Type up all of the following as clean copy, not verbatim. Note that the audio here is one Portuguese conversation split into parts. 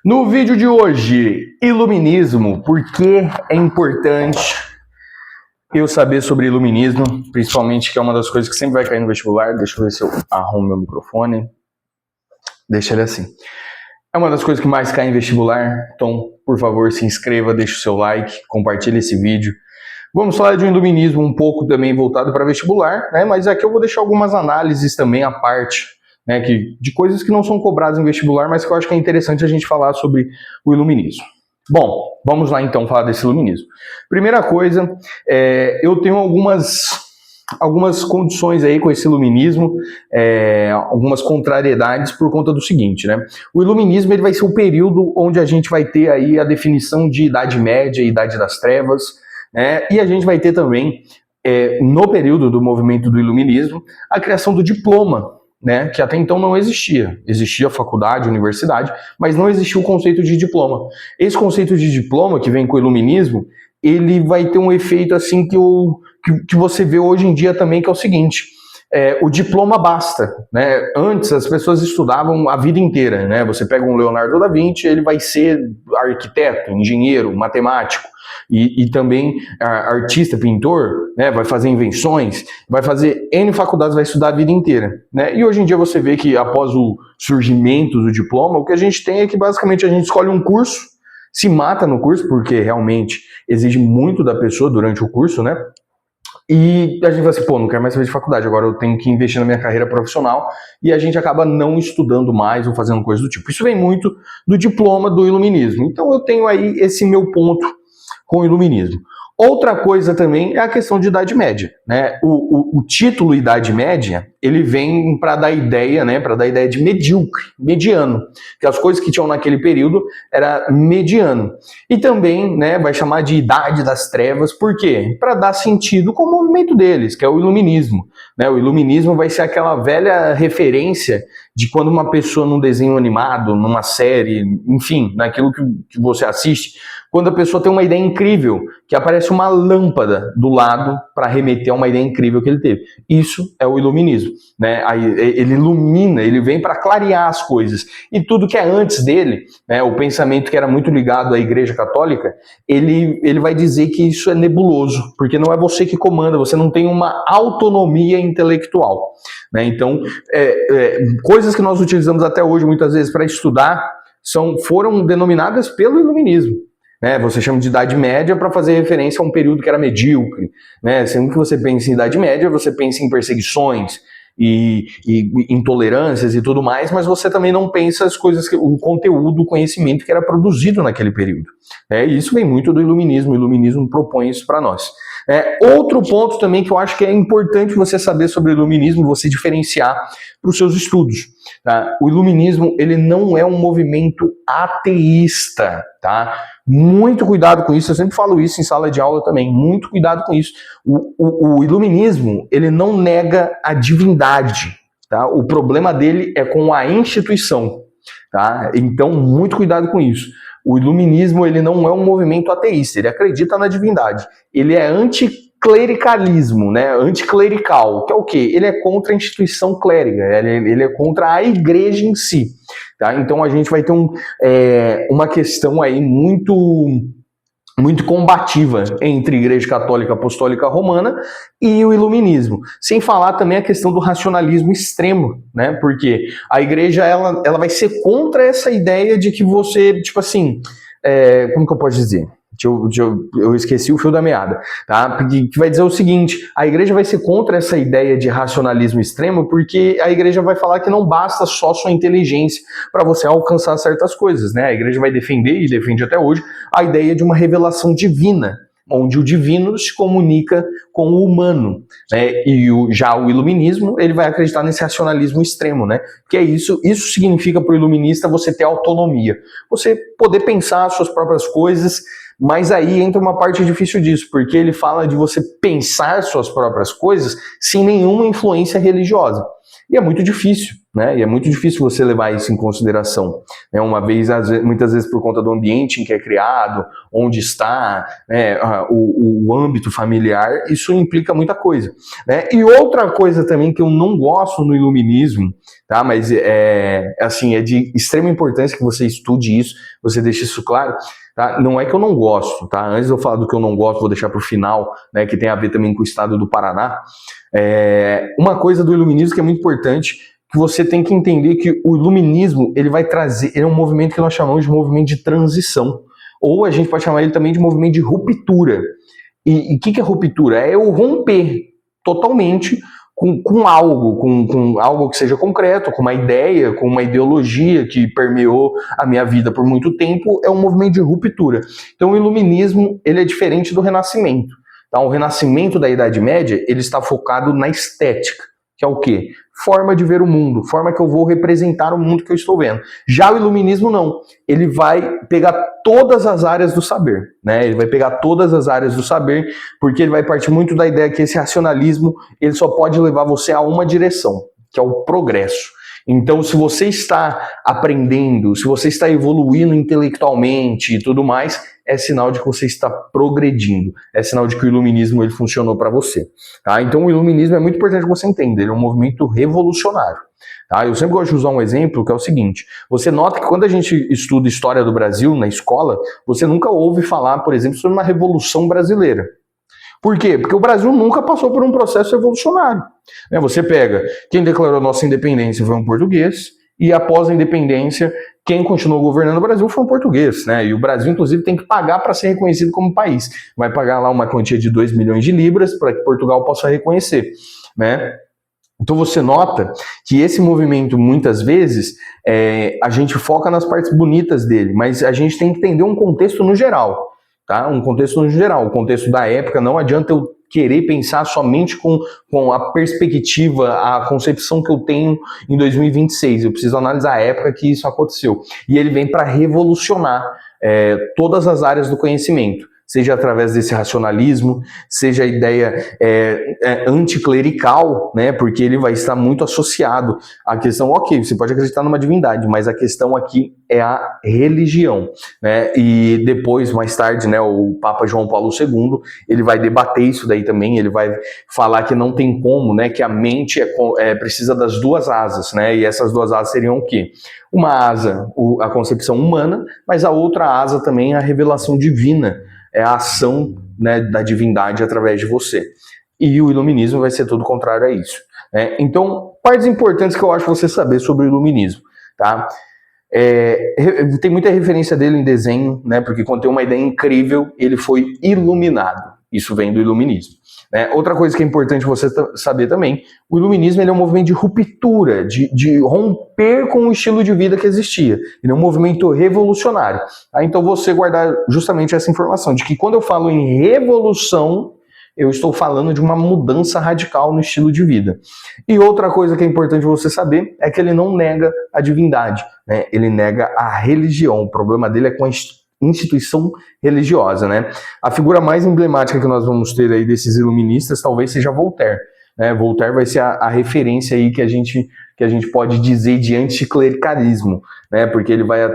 No vídeo de hoje, iluminismo, por que é importante eu saber sobre iluminismo, principalmente que é uma das coisas que sempre vai cair no vestibular. Deixa eu ver se eu arrumo meu microfone. Deixa ele assim. É uma das coisas que mais cai em vestibular, então, por favor, se inscreva, deixe o seu like, compartilhe esse vídeo. Vamos falar de um iluminismo um pouco também voltado para vestibular, né? Mas aqui eu vou deixar algumas análises também à parte, né, de coisas que não são cobradas em vestibular, mas que eu acho que é interessante a gente falar sobre o iluminismo. Bom, vamos lá então falar desse iluminismo. Primeira coisa, eu tenho algumas condições aí com esse iluminismo, algumas contrariedades por conta do seguinte, né? O iluminismo ele vai ser o período onde a gente vai ter aí a definição de Idade Média e Idade das Trevas, né? E a gente vai ter também, no período do movimento do iluminismo, a criação do diploma, né, que até então não existia. Existia faculdade, universidade, mas não existia o conceito de diploma. Esse conceito de diploma, que vem com o iluminismo, ele vai ter um efeito assim que você vê hoje em dia também, que é o seguinte: o diploma basta, né? Antes as pessoas estudavam a vida inteira, né? Você pega um Leonardo da Vinci, ele vai ser arquiteto, engenheiro, matemático, e também artista, pintor, né? Vai fazer invenções, vai fazer N faculdades, vai estudar a vida inteira, né? E hoje em dia você vê que após o surgimento do diploma, o que a gente tem é que basicamente a gente escolhe um curso, se mata no curso, porque realmente exige muito da pessoa durante o curso, né? E a gente vai assim, pô, não quero mais saber de faculdade, agora eu tenho que investir na minha carreira profissional, e a gente acaba não estudando mais ou fazendo coisa do tipo. Isso vem muito do diploma do iluminismo. Então eu tenho aí esse meu ponto com o iluminismo. Outra coisa também é a questão de Idade Média, né? O título Idade Média, ele vem para dar ideia, né? Para dar ideia de medíocre, mediano, que as coisas que tinham naquele período era mediano. E também, né? Vai chamar de Idade das Trevas, por quê? Para dar sentido com o movimento deles, que é o iluminismo, né? O iluminismo vai ser aquela velha referência de quando uma pessoa num desenho animado, numa série, enfim, naquilo que você assiste, quando a pessoa tem uma ideia incrível, que aparece uma lâmpada do lado para remeter a uma ideia incrível que ele teve. Isso é o iluminismo, né? Aí ele ilumina, ele vem para clarear as coisas. E tudo que é antes dele, né, o pensamento que era muito ligado à Igreja Católica, ele vai dizer que isso é nebuloso, porque não é você que comanda, você não tem uma autonomia intelectual, né? Então, coisas que nós utilizamos até hoje, muitas vezes, para estudar, foram denominadas pelo iluminismo. Né, você chama de Idade Média para fazer referência a um período que era medíocre, né? Sempre que você pensa em Idade Média, você pensa em perseguições e intolerâncias e tudo mais, mas você também não pensa as coisas, o conteúdo, o conhecimento que era produzido naquele período. E isso vem muito do iluminismo. O iluminismo propõe isso para nós. Outro ponto também que eu acho que é importante você saber sobre o iluminismo, você diferenciar para os seus estudos. Tá? O iluminismo ele não é um movimento ateísta, tá? Muito cuidado com isso, eu sempre falo isso em sala de aula também, muito cuidado com isso. O iluminismo, ele não nega a divindade, tá? O problema dele é com a instituição, tá? Então, muito cuidado com isso. O iluminismo, ele não é um movimento ateísta, ele acredita na divindade. Ele é anticlericalismo, né? Anticlerical, que é o quê? Ele é contra a instituição clériga, ele é contra a igreja em si. Tá? Então a gente vai ter uma questão aí muito combativa entre a Igreja Católica Apostólica Romana e o Iluminismo. Sem falar também a questão do racionalismo extremo, né? Porque a Igreja ela vai ser contra essa ideia de que você, tipo assim, como que eu posso dizer? Eu esqueci o fio da meada, tá? Que vai dizer o seguinte: a igreja vai ser contra essa ideia de racionalismo extremo, porque a igreja vai falar que não basta só sua inteligência para você alcançar certas coisas, né? A igreja vai defender, e defende até hoje, a ideia de uma revelação divina, onde o divino se comunica com o humano, né? E já o iluminismo, ele vai acreditar nesse racionalismo extremo, né? Que é isso significa para o iluminista você ter autonomia, você poder pensar as suas próprias coisas. Mas aí entra uma parte difícil disso, porque ele fala de você pensar suas próprias coisas sem nenhuma influência religiosa. E é muito difícil, né? E é muito difícil você levar isso em consideração, né? Muitas vezes por conta do ambiente em que é criado, onde está, né, o âmbito familiar, isso implica muita coisa, né? E outra coisa também que eu não gosto no iluminismo, tá? Mas assim, é de extrema importância que você estude isso, você deixe isso claro. Tá? Não é que eu não gosto, tá? Antes de eu falar do que eu não gosto, vou deixar para o final, né, que tem a ver também com o estado do Paraná. Uma coisa do iluminismo que é muito importante, que você tem que entender que o iluminismo, ele vai trazer, ele é um movimento que nós chamamos de movimento de transição, ou a gente pode chamar ele também de movimento de ruptura. E o que é ruptura? É eu romper totalmente com algo que seja concreto, com uma ideia, com uma ideologia que permeou a minha vida por muito tempo, é um movimento de ruptura. Então o iluminismo, ele é diferente do Renascimento. Tá? O Renascimento da Idade Média, ele está focado na estética, que é o quê? Forma de ver o mundo, forma que eu vou representar o mundo que eu estou vendo. Já o iluminismo não, ele vai pegar todas as áreas do saber, né? Ele vai pegar todas as áreas do saber, porque ele vai partir muito da ideia que esse racionalismo, ele só pode levar você a uma direção, que é o progresso. Então, se você está aprendendo, se você está evoluindo intelectualmente e tudo mais, é sinal de que você está progredindo. É sinal de que o iluminismo ele funcionou para você. Tá? Então, o iluminismo é muito importante que você entenda. Ele é um movimento revolucionário. Tá? Eu sempre gosto de usar um exemplo que é o seguinte. Você nota que quando a gente estuda história do Brasil na escola, você nunca ouve falar, por exemplo, sobre uma Revolução Brasileira. Por quê? Porque o Brasil nunca passou por um processo evolucionário. Você pega, quem declarou a nossa independência foi um português, e após a independência, quem continuou governando o Brasil foi um português, né? E o Brasil, inclusive, tem que pagar para ser reconhecido como país. Vai pagar lá uma quantia de 2 milhões de libras para que Portugal possa reconhecer, né? Então você nota que esse movimento, muitas vezes, a gente foca nas partes bonitas dele, mas a gente tem que entender um contexto no geral. Tá? Um contexto no geral, o contexto da época. Não adianta eu querer pensar somente com a perspectiva, a concepção que eu tenho em 2026. Eu preciso analisar a época que isso aconteceu. E ele vem para revolucionar todas as áreas do conhecimento, seja através desse racionalismo, seja a ideia anticlerical, né, porque ele vai estar muito associado à questão, ok, você pode acreditar numa divindade, mas a questão aqui é a religião, né, e depois, mais tarde, né, o Papa João Paulo II, ele vai debater isso daí também, ele vai falar que não tem como, né, que a mente precisa das duas asas, né, e essas duas asas seriam o quê? Uma asa, a concepção humana, mas a outra asa também é a revelação divina, é a ação, né, da divindade através de você. E o iluminismo vai ser tudo contrário a isso. Né? Então, partes importantes que eu acho você saber sobre o iluminismo. Tá? Tem muita referência dele em desenho, né, porque quando tem uma ideia incrível, ele foi iluminado. Isso vem do iluminismo. Né? Outra coisa que é importante você saber também, o iluminismo ele é um movimento de ruptura, de romper com o estilo de vida que existia. Ele é um movimento revolucionário. Então você guardar justamente essa informação, de que quando eu falo em revolução, eu estou falando de uma mudança radical no estilo de vida. E outra coisa que é importante você saber é que ele não nega a divindade, né? Ele nega a religião. O problema dele é com a instituição religiosa, né? A figura mais emblemática que nós vamos ter aí desses iluministas talvez seja Voltaire, né? Voltaire vai ser a referência aí que a gente pode dizer de anticlericalismo, né? Porque ele vai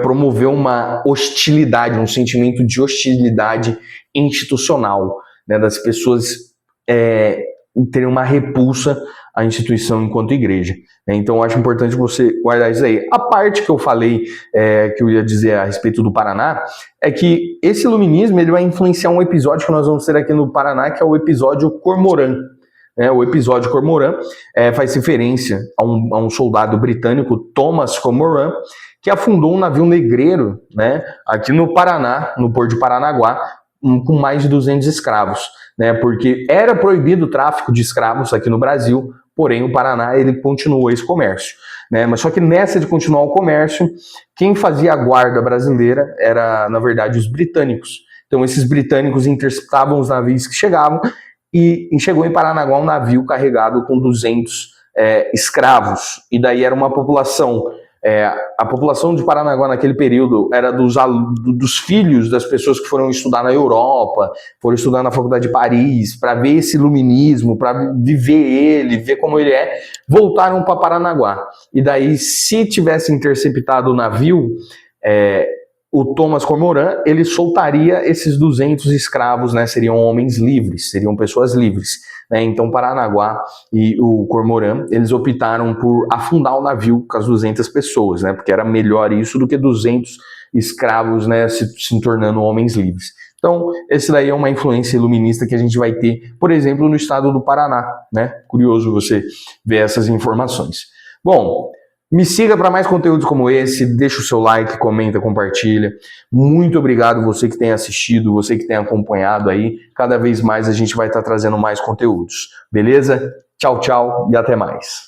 promover uma hostilidade, um sentimento de hostilidade institucional, né? Das pessoas terem uma repulsa à instituição enquanto igreja. Então, eu acho importante você guardar isso aí. A parte que eu falei, que eu ia dizer a respeito do Paraná, é que esse iluminismo ele vai influenciar um episódio que nós vamos ter aqui no Paraná, que é o episódio Cormorã. O episódio Cormorã faz referência a um soldado britânico, Thomas Cormorã, que afundou um navio negreiro, né, aqui no Paraná, no Porto de Paranaguá, com mais de 200 escravos, né, porque era proibido o tráfico de escravos aqui no Brasil, porém o Paraná ele continuou esse comércio. Né, mas só que nessa de continuar o comércio, quem fazia a guarda brasileira era, na verdade, os britânicos. Então esses britânicos interceptavam os navios que chegavam e chegou em Paranaguá um navio carregado com 200 escravos. E daí era uma população A população de Paranaguá naquele período era dos filhos das pessoas que foram estudar na Europa, foram estudar na Faculdade de Paris, para ver esse iluminismo, para viver ele, ver como ele é, voltaram para Paranaguá. E daí, se tivesse interceptado o navio, o Thomas Cormoran, ele soltaria esses 200 escravos, né? Seriam homens livres, seriam pessoas livres. Né? Então, Paranaguá e o Cormoran, eles optaram por afundar o navio com as 200 pessoas, né? Porque era melhor isso do que 200 escravos, né? se tornando homens livres. Então, esse daí é uma influência iluminista que a gente vai ter, por exemplo, no estado do Paraná. Né? Curioso você ver essas informações. Bom, me siga para mais conteúdos como esse, deixa o seu like, comenta, compartilha. Muito obrigado você que tem assistido, você que tem acompanhado aí. Cada vez mais a gente vai estar trazendo mais conteúdos, beleza? Tchau, tchau e até mais.